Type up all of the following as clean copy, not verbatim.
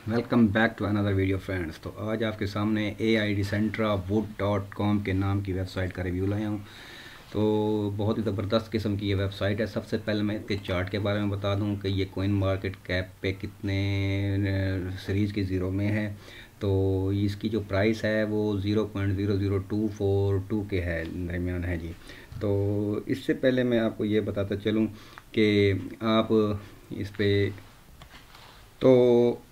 Welcome back to another video friends. तो आज आपके सामने AIDecentrawood.com के नाम की वेबसाइट का रिव्यू लाया हूँ। तो बहुत ही ज़बरदस्त किस्म की ये वेबसाइट है। सबसे पहले मैं इसके चार्ट के बारे में बता दूं कि ये कोइन मार्केट कैप पे कितने सीरीज़ की ज़ीरो में है। तो इसकी जो प्राइस है वो 0.00242 के है दरमियान है जी। तो इससे पहले मैं आपको ये बताता चलूँ कि आप इस पर तो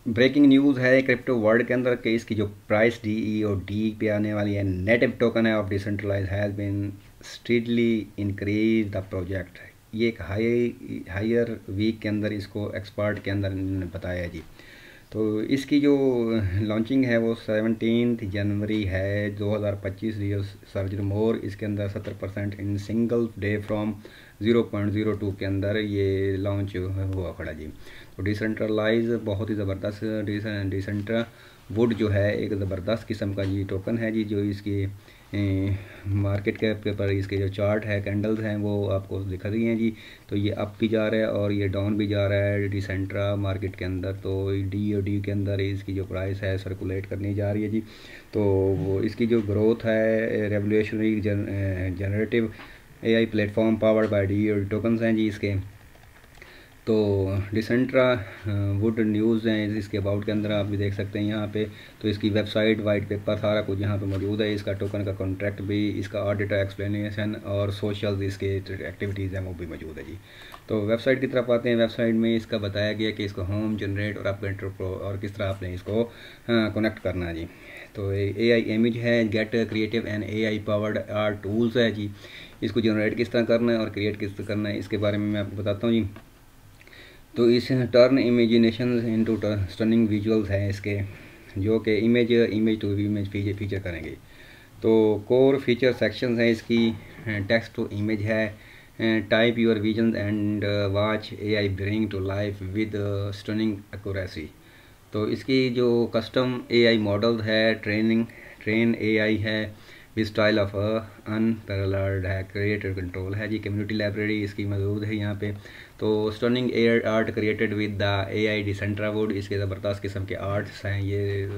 ब्रेकिंग न्यूज़ है क्रिप्टो वर्ल्ड के अंदर कि इसकी जो प्राइस DE और D पे आने वाली है, नेटिव टोकन है of decentralize has been steadily increase the project. ये एक हायर वीक के अंदर इसको एक्सपर्ट के अंदर इन्होंने बताया जी। तो इसकी जो लॉन्चिंग है वो 17 जनवरी है 2025। सर्च मोर इसके अंदर 70% इन सिंगल डे फ्रॉम 0.02 के अंदर ये लॉन्च हुआ खड़ा जी। तो डिसेंट्रलाइज बहुत ही ज़बरदस्त डिसेंट्रा वुड जो है एक ज़बरदस्त किस्म का जी टोकन है जी। जो इसकी मार्केट कैप के पर इसके जो चार्ट है कैंडल्स हैं वो आपको दिखा रही हैं जी। तो ये अप भी जा रहा है और ये डाउन भी जा रहा है डिसेंट्रा मार्केट के अंदर। तो DOD के अंदर इसकी जो प्राइस है सर्कुलेट करनी जा रही है जी। तो वो इसकी जो ग्रोथ है revolutionary generative AI platform powered by DOD tokens हैं जी इसके। तो डिसेंट्रा वुड न्यूज़ हैं इसके अबाउट के अंदर आप भी देख सकते हैं यहाँ पे। तो इसकी वेबसाइट वाइट पेपर सारा कुछ यहाँ पे मौजूद है। इसका टोकन का कॉन्ट्रैक्ट भी, इसका ऑडिटर एक्सप्लेनेशन और सोशल इसके एक्टिविटीज़ हैं वो भी मौजूद है जी। तो वेबसाइट की तरफ आते हैं। वेबसाइट में इसका बताया गया कि इसको होम जनरेट और अपडेट और किस तरह आपने इसको कनेक्ट करना है जी। तो AI इमेज है, get creative and AI powered are tools है जी। इसको जनरेट किस तरह करना है और क्रिएट किस तरह करना है इसके बारे में मैं आपको बताता हूँ जी। तो इस turn imagination into stunning visuals हैं इसके, जो कि इमेज टू इमेज फीचर करेंगे। तो कोर फीचर सेक्शंस हैं इसकी, टेक्स्ट टू इमेज है, type your vision and watch AI bring to life with stunning accuracy. तो इसकी जो कस्टम AI मॉडल है, ट्रेन AI है विद स्टाइल ऑफ अनपैरेलल्ड है, क्रिएटर कंट्रोल है जी। कम्युनिटी लाइब्रेरी इसकी मौजूद है यहाँ पे। तो stunning air art created with the AI डिसेंट्रावुड, इसके ज़बरदस्त किस्म के आर्ट्स हैं, ये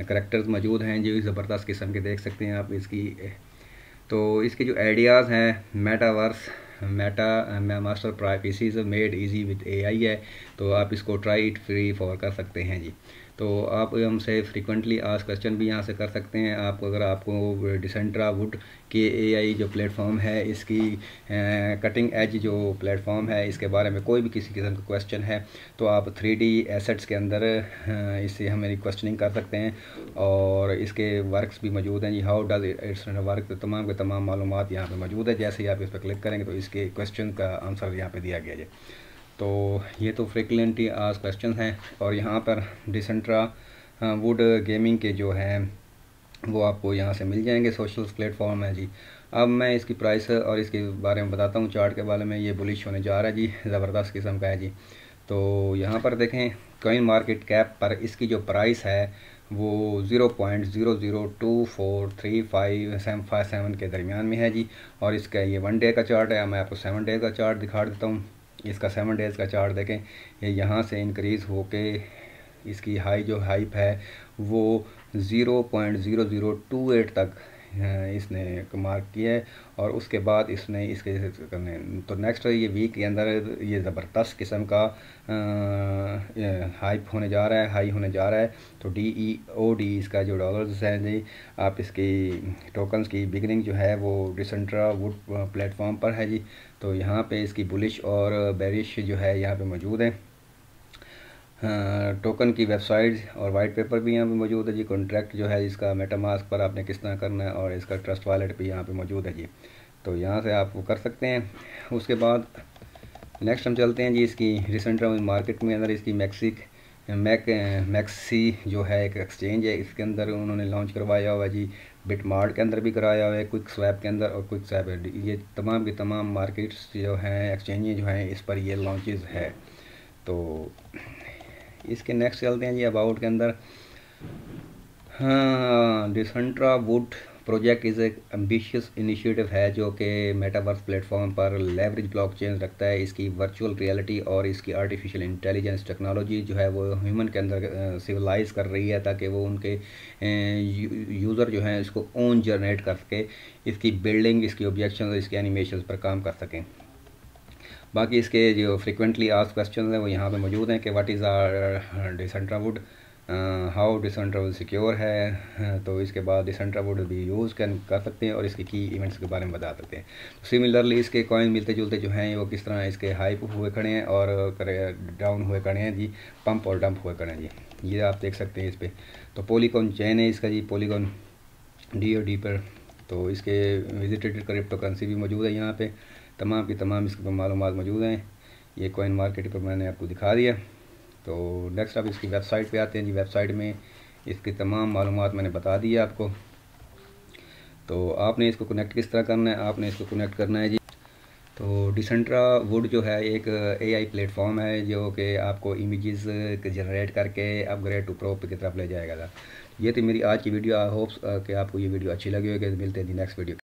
करेक्टर्स मौजूद हैं जो ज़बरदस्त किस्म के देख सकते हैं आप इसकी। तो इसके जो आइडियाज़ हैं, metaverse masterpieces made easy with AI है। तो आप इसको ट्राई इट फ्री फॉर कर सकते हैं जी। तो आप हमसे फ्रीक्वेंटली आस्क क्वेश्चन भी यहाँ से कर सकते हैं। आप अगर आपको डिसेंट्रावुड के AI जो प्लेटफॉर्म है इसकी कटिंग एज जो प्लेटफॉर्म है इसके बारे में कोई भी किसी किस्म का क्वेश्चन है तो आप 3D एसेट्स के अंदर इससे हमें क्वेश्चनिंग कर सकते हैं। और इसके वर्क्स भी मौजूद हैं जी, हाउ डज इट्स वर्क, तमाम के तमाम मालूमात यहाँ पे मौजूद है। जैसे ही आप इस पर क्लिक करेंगे तो इसके क्वेश्चन का आंसर यहाँ पे दिया गया है। तो ये तो फ्रिक्वेंटली आस्क्ड क्वेश्चन हैं। और यहाँ पर डिसेंट्रावुड गेमिंग के जो हैं वो आपको यहाँ से मिल जाएंगे, सोशल प्लेटफॉर्म है जी। अब मैं इसकी प्राइस और इसके बारे में बताता हूँ। चार्ट के बारे में ये बुलिश होने जा रहा है जी, ज़बरदस्त किस्म का है जी। तो यहाँ पर देखें कॉइन मार्केट कैप पर इसकी जो प्राइस है वो 0.0024357 के दरमियान में है जी। और इसका ये 1 डे का चार्ट है। मैं आपको 7 डेज़ का चार्ट दिखा देता हूँ। इसका 7 डेज़ का चार्ट देखें, ये यहाँ से इंक्रीज़ होके इसकी जो हाइप है वो 0.0028 तक इसने मार्क किया है। और उसके बाद इसने इसके करने तो नेक्स्ट ये वीक के अंदर ये ज़बरदस्त किस्म का हाइप होने जा रहा है, हाई होने जा रहा है। तो DEOD इसका जो डॉलर्स है जी, आप इसकी टोकन्स की बिगनिंग जो है वो डिसेंट्रावुड प्लेटफॉर्म पर है जी। तो यहाँ पे इसकी बुलिश और बेरिश जो है यहाँ पे मौजूद है। टोकन की वेबसाइट और वाइट पेपर भी यहाँ पे मौजूद है जी। कॉन्ट्रैक्ट जो है इसका मेटामास्क पर आपने किस तरह करना है और इसका ट्रस्ट वॉलेट भी यहाँ पे मौजूद है जी। तो यहाँ से आप वो कर सकते हैं। उसके बाद नेक्स्ट हम चलते हैं जी इसकी डिसेंट्रावुड मार्केट में अंदर इसकी मैक्सी जो है एक एक्सचेंज है, इसके अंदर उन्होंने लॉन्च करवाया हुआ है जी। बिटमार्ट के अंदर भी कराया हुआ है, क्विक स्वैप के अंदर और क्विक स्वैप, ये तमाम की तमाम मार्केट्स जो हैं, एक्सचेंजें जो हैं, इस पर ये लॉन्चेस है। तो इसके नेक्स्ट चलते हैं जी अबाउट के अंदर। हाँ, डिसेंट्रावुड प्रोजेक्ट इज़ एक एम्बिशियस इनिशिएटिव है जो कि मेटावर्स प्लेटफॉर्म पर लेवरेज ब्लॉकचेन रखता है। इसकी वर्चुअल रियलिटी और इसकी आर्टिफिशियल इंटेलिजेंस टेक्नोलॉजी जो है वो ह्यूमन के अंदर सिविलाइज कर रही है, ताकि वो उनके यूज़र जो हैं इसको ओन जनरेट कर सके, इसकी बिल्डिंग, इसकी ऑब्जेक्शन और इसके एनिमेशन पर काम कर सकें। बाकी इसके जो फ्रिक्वेंटली आस्क्ड क्वेश्चन हैं वो यहाँ पे मौजूद हैं कि what is are Decentrawood, how Decentrawood secure है, तो इसके बाद डिसेंट्रावुड भी यूज़ कर सकते हैं और इसके की इवेंट्स के बारे में बता सकते हैं। तो सिमिलरली इसके कॉइन मिलते जुलते जो हैं वो किस तरह इसके हाइप हुए खड़े हैं और डाउन हुए खड़े हैं जी, पंप और डंप हुए खड़े हैं जी, ये आप देख सकते हैं इस पर। तो पॉलीगॉन चेन है इसका जी, पॉलीगॉन DoD पर। तो इसके विजिटेड क्रिप्टो करेंसी भी मौजूद है यहाँ पे, तमाम की तमाम इसके मालूमात मौजूद हैं। ये कॉइन मार्केट पर मैंने आपको दिखा दिया। तो नेक्स्ट आप इसकी वेबसाइट पे आते हैं जी। वेबसाइट में इसकी तमाम मालूमात मैंने बता दी है आपको। तो आपने इसको कनेक्ट किस तरह करना है, आपने इसको कनेक्ट करना है जी। तो डिसेंट्रावुड जो है एक AI प्लेटफॉर्म है जो कि आपको इमेजेस जनरेट करके अपग्रेड टू प्रो की तरफ ले जाएगा। ये थी मेरी आज की वीडियो। आई होप्स कि आपको ये वीडियो अच्छी लगी होगी। मिलते हैं जी नेक्स्ट वीडियो।